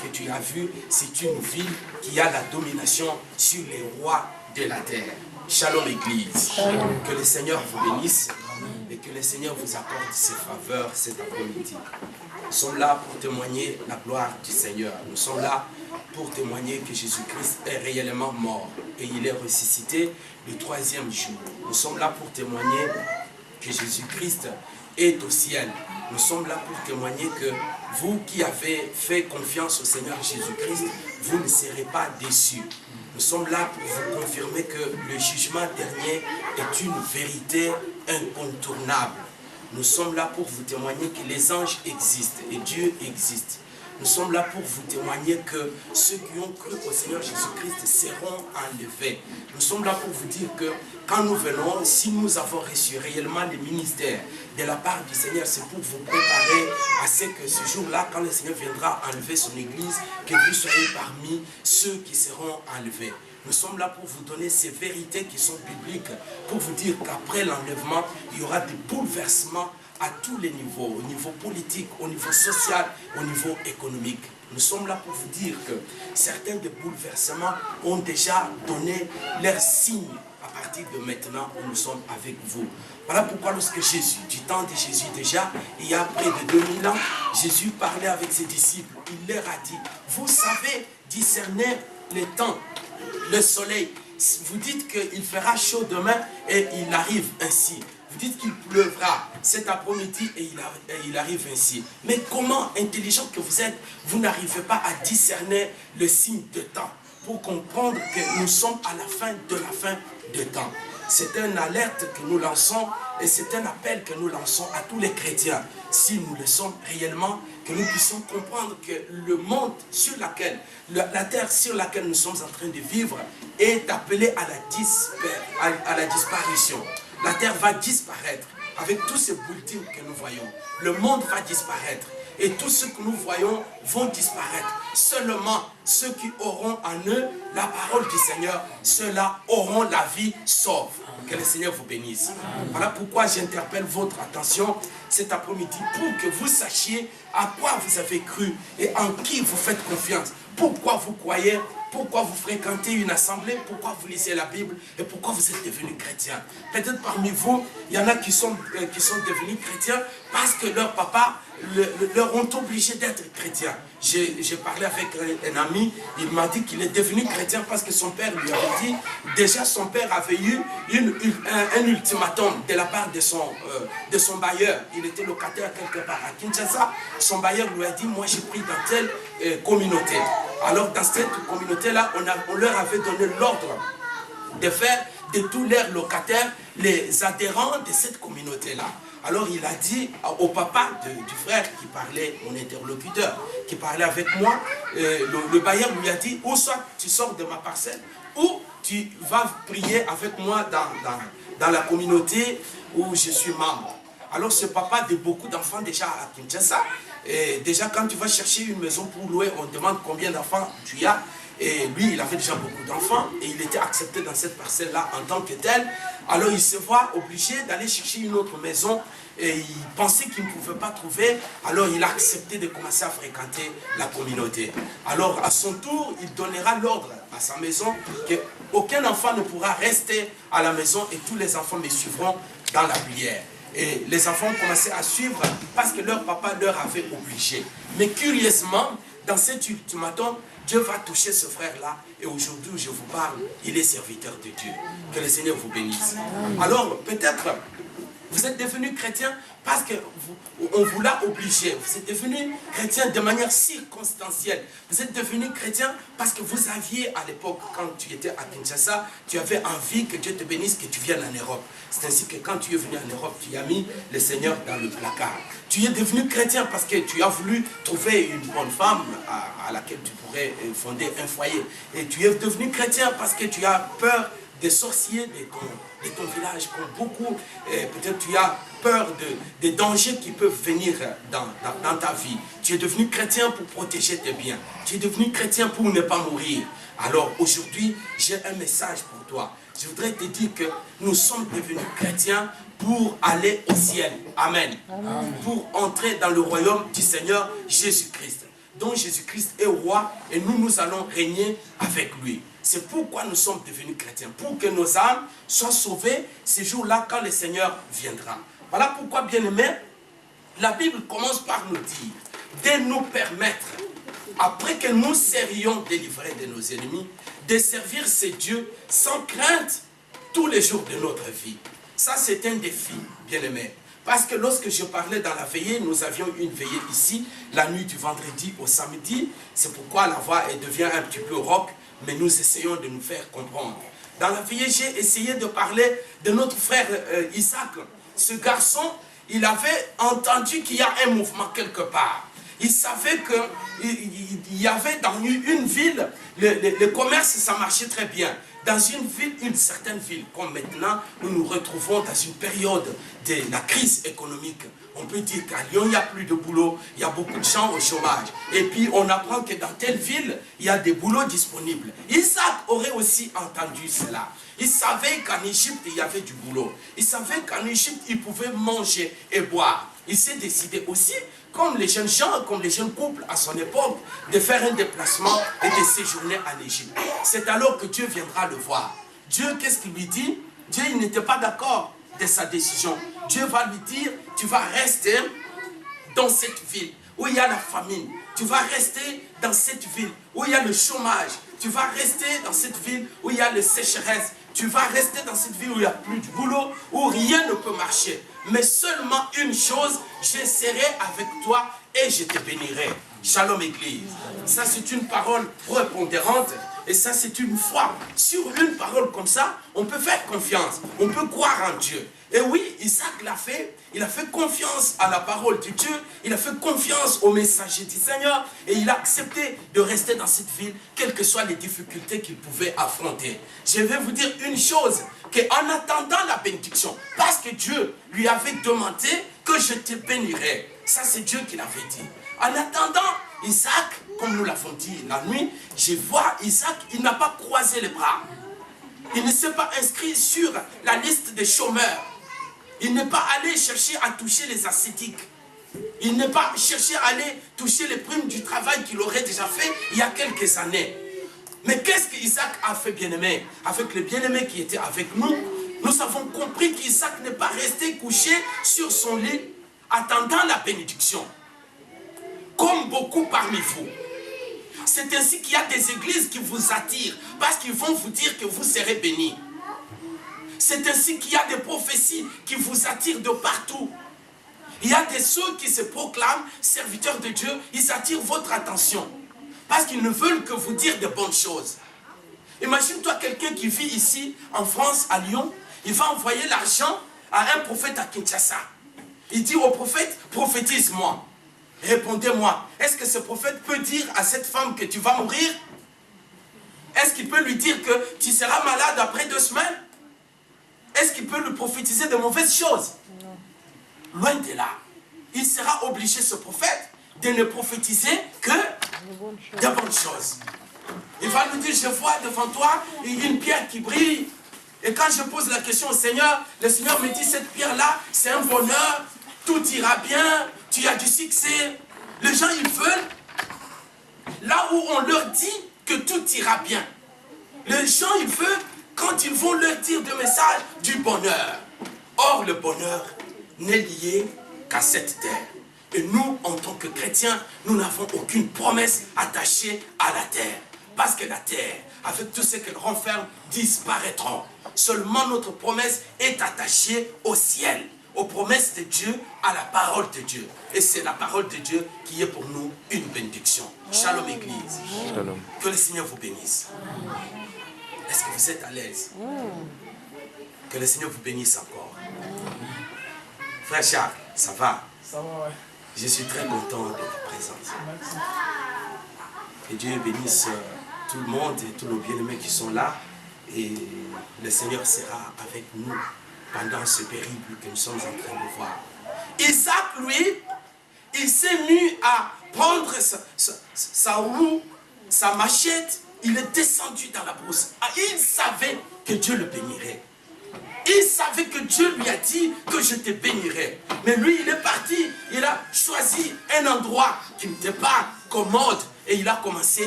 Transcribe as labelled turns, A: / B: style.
A: que tu as vu, c'est une ville qui a la domination sur les rois de la terre. Shalom Église. Que le Seigneur vous bénisse et que le Seigneur vous accorde ses faveurs cet après-midi. Nous sommes là pour témoigner la gloire du Seigneur. Nous sommes là pour témoigner que Jésus-Christ est réellement mort et il est ressuscité le 3e jour. Nous sommes là pour témoigner que Jésus-Christ est au ciel. Nous sommes là pour témoigner que vous qui avez fait confiance au Seigneur Jésus-Christ, vous ne serez pas déçus. Nous sommes là pour vous confirmer que le jugement dernier est une vérité incontournable. Nous sommes là pour vous témoigner que les anges existent et Dieu existe. Nous sommes là pour vous témoigner que ceux qui ont cru au Seigneur Jésus-Christ seront enlevés. Nous sommes là pour vous dire que quand nous venons, si nous avons reçu réellement le ministère de la part du Seigneur, c'est pour vous préparer à ce que ce jour-là, quand le Seigneur viendra enlever son église, que vous soyez parmi ceux qui seront enlevés. Nous sommes là pour vous donner ces vérités qui sont bibliques, pour vous dire qu'après l'enlèvement, il y aura des bouleversements à tous les niveaux, au niveau politique, au niveau social, au niveau économique. Nous sommes là pour vous dire que certains des bouleversements ont déjà donné leurs signes à partir de maintenant où nous sommes avec vous. Voilà pourquoi lorsque Jésus, du temps de Jésus déjà, il y a près de 2000 ans, Jésus parlait avec ses disciples. Il leur a dit, vous savez discerner les temps, le soleil. Vous dites qu'il fera chaud demain et il arrive ainsi. Vous dites qu'il pleuvra cet après-midi et il arrive ainsi. Mais comment intelligent que vous êtes, vous n'arrivez pas à discerner le signe de temps pour comprendre que nous sommes à la fin de temps. C'est une alerte que nous lançons et c'est un appel que nous lançons à tous les chrétiens. Si nous le sommes réellement, que nous puissions comprendre que le monde sur lequel, la terre sur laquelle nous sommes en train de vivre est appelée à la disparition. La terre va disparaître avec tous ces buildings que nous voyons. Le monde va disparaître et tout ce que nous voyons vont disparaître. Seulement ceux qui auront en eux la parole du Seigneur, ceux-là auront la vie sauve. Que le Seigneur vous bénisse. Voilà pourquoi j'interpelle votre attention cet après-midi pour que vous sachiez à quoi vous avez cru et en qui vous faites confiance. Pourquoi vous croyez, pourquoi vous fréquentez une assemblée, pourquoi vous lisez la Bible et pourquoi vous êtes devenus chrétiens. Peut-être parmi vous, il y en a qui sont devenus chrétiens parce que leur papa leur ont obligé d'être chrétiens. J'ai parlé avec un ami, il m'a dit qu'il est devenu chrétien parce que son père lui avait dit, déjà son père avait eu un ultimatum de la part de son bailleur. Il était locataire quelque part à Kinshasa. Son bailleur lui a dit, moi j'ai pris dans telle communauté. Alors dans cette communauté-là, on leur avait donné l'ordre de faire de tous leurs locataires les adhérents de cette communauté-là. Alors il a dit au papa du frère qui parlait, mon interlocuteur, qui parlait avec moi, le bailleur lui a dit, ou soit tu sors de ma parcelle, ou tu vas prier avec moi dans la communauté où je suis membre. Alors ce papa de beaucoup d'enfants déjà à Kinshasa, et déjà quand tu vas chercher une maison pour louer, on demande combien d'enfants tu as. Et lui, il avait déjà beaucoup d'enfants et il était accepté dans cette parcelle-là en tant que tel. Alors il se voit obligé d'aller chercher une autre maison et il pensait qu'il ne pouvait pas trouver. Alors il a accepté de commencer à fréquenter la communauté. Alors à son tour, il donnera l'ordre à sa maison qu'aucun enfant ne pourra rester à la maison et tous les enfants me suivront dans la prière. Et les enfants ont commencé à suivre parce que leur papa leur avait obligé. Mais curieusement, dans cet ultimatum, Dieu va toucher ce frère-là. Et aujourd'hui où je vous parle, il est serviteur de Dieu. Que le Seigneur vous bénisse. Alors, peut-être, vous êtes devenu chrétien parce qu'on vous l'a obligé. Vous êtes devenu chrétien de manière circonstancielle. Vous êtes devenu chrétien parce que vous aviez à l'époque, quand tu étais à Kinshasa, tu avais envie que Dieu te bénisse, que tu viennes en Europe. C'est ainsi que quand tu es venu en Europe, tu as mis le Seigneur dans le placard. Tu es devenu chrétien parce que tu as voulu trouver une bonne femme à laquelle tu pourrais fonder un foyer. Et tu es devenu chrétien parce que tu as peur des sorciers de ton village, comme beaucoup. Peut-être tu as peur des dangers qui peuvent venir dans ta vie. Tu es devenu chrétien pour protéger tes biens. Tu es devenu chrétien pour ne pas mourir. Alors aujourd'hui, j'ai un message pour toi. Je voudrais te dire que nous sommes devenus chrétiens pour aller au ciel. Amen. Amen. Pour entrer dans le royaume du Seigneur Jésus-Christ. dont Jésus-Christ est roi et nous allons régner avec lui. C'est pourquoi nous sommes devenus chrétiens, pour que nos âmes soient sauvées ce jour-là quand le Seigneur viendra. Voilà pourquoi, bien-aimés, la Bible commence par nous dire, de nous permettre, après que nous serions délivrés de nos ennemis, de servir ce Dieu sans crainte tous les jours de notre vie. Ça, c'est un défi, bien-aimés. Parce que lorsque je parlais dans la veillée, nous avions une veillée ici, la nuit du vendredi au samedi. C'est pourquoi la voix devient un petit peu rauque, mais nous essayons de nous faire comprendre. Dans la veillée, j'ai essayé de parler de notre frère Isaac. Ce garçon, il avait entendu qu'il y a un mouvement quelque part. Il savait qu'il y avait dans une ville, le commerce, ça marchait très bien. Dans une ville, une certaine ville, comme maintenant, nous nous retrouvons dans une période de la crise économique. On peut dire qu'à Lyon, il n'y a plus de boulot, il y a beaucoup de gens au chômage. Et puis, on apprend que dans telle ville, il y a des boulots disponibles. Isaac aurait aussi entendu cela. Il savait qu'en Égypte, il y avait du boulot. Il savait qu'en Égypte, il pouvait manger et boire. Il s'est décidé aussi, comme les jeunes gens, comme les jeunes couples à son époque, de faire un déplacement et de séjourner en Égypte. C'est alors que Dieu viendra le voir. Dieu, qu'est-ce qu'il lui dit? Dieu, il n'était pas d'accord de sa décision. Dieu va lui dire, tu vas rester dans cette ville où il y a la famine. Tu vas rester dans cette ville où il y a le chômage. Tu vas rester dans cette ville où il y a la sécheresse. Tu vas rester dans cette ville où il n'y a plus de boulot, où rien ne peut marcher. Mais seulement une chose, je serai avec toi et je te bénirai. Shalom Église. Ça, c'est une parole prépondérante. Et ça, c'est une foi. Sur une parole comme ça, on peut faire confiance. On peut croire en Dieu. Et oui, Isaac l'a fait. Il a fait confiance à la parole de Dieu. Il a fait confiance au messager du Seigneur. Et il a accepté de rester dans cette ville, quelles que soient les difficultés qu'il pouvait affronter. Je vais vous dire une chose, qu'en attendant la bénédiction, parce que Dieu lui avait demandé que je te bénirais. Ça, c'est Dieu qui l'avait dit. En attendant, Isaac, comme nous l'avons dit la nuit, je vois Isaac, il n'a pas croisé les bras. Il ne s'est pas inscrit sur la liste des chômeurs. Il n'est pas allé chercher à toucher les ascétiques. Il n'est pas cherché à aller toucher les primes du travail qu'il aurait déjà fait il y a quelques années. Mais qu'est-ce qu'Isaac a fait, bien-aimé? Avec les bien-aimés qui étaient avec nous, nous avons compris qu'Isaac n'est pas resté couché sur son lit attendant la bénédiction. Comme beaucoup parmi vous. C'est ainsi qu'il y a des églises qui vous attirent parce qu'ils vont vous dire que vous serez bénis. C'est ainsi qu'il y a des prophéties qui vous attirent de partout. Il y a des ceux qui se proclament serviteurs de Dieu, ils attirent votre attention parce qu'ils ne veulent que vous dire de bonnes choses. Imagine-toi quelqu'un qui vit ici en France, à Lyon, il va envoyer l'argent à un prophète à Kinshasa. Il dit au prophète, prophétise-moi. Répondez-moi, est-ce que ce prophète peut dire à cette femme que tu vas mourir? Est-ce qu'il peut lui dire que tu seras malade après 2 semaines? Est-ce qu'il peut lui prophétiser de mauvaises choses? Loin de là. Il sera obligé, ce prophète, de ne prophétiser que de bonnes choses. Il va nous dire, je vois devant toi une pierre qui brille. Et quand je pose la question au Seigneur, le Seigneur me dit, cette pierre-là, c'est un bonheur, tout ira bien, tu as du succès. Les gens, ils veulent, là où on leur dit que tout ira bien. Les gens, ils veulent, quand ils vont leur dire des messages, du bonheur. Or, le bonheur n'est lié qu'à cette terre. Et nous, en tant que chrétiens, nous n'avons aucune promesse attachée à la terre. Parce que la terre, avec tout ce qu'elle renferme, disparaîtront. Seulement notre promesse est attachée au ciel, aux promesses de Dieu, à la parole de Dieu. Et c'est la parole de Dieu qui est pour nous une bénédiction. Shalom Église. Shalom. Que le Seigneur vous bénisse. Est-ce que vous êtes à l'aise? Que le Seigneur vous bénisse encore. Frère Charles, ça va?
B: Ça va, ouais.
A: Je suis très content de ta présence.
B: Merci.
A: Que Dieu bénisse tout le monde et tous nos bien-aimés qui sont là. Et le Seigneur sera avec nous pendant ce périple que nous sommes en train de voir. Isaac, lui, il s'est mis à prendre sa roue, sa machette. Il est descendu dans la brousse. Il savait que Dieu le bénirait. Il savait que Dieu lui a dit que je te bénirai. Mais lui, il est parti. Il a choisi un endroit qui n'était pas commode et il a commencé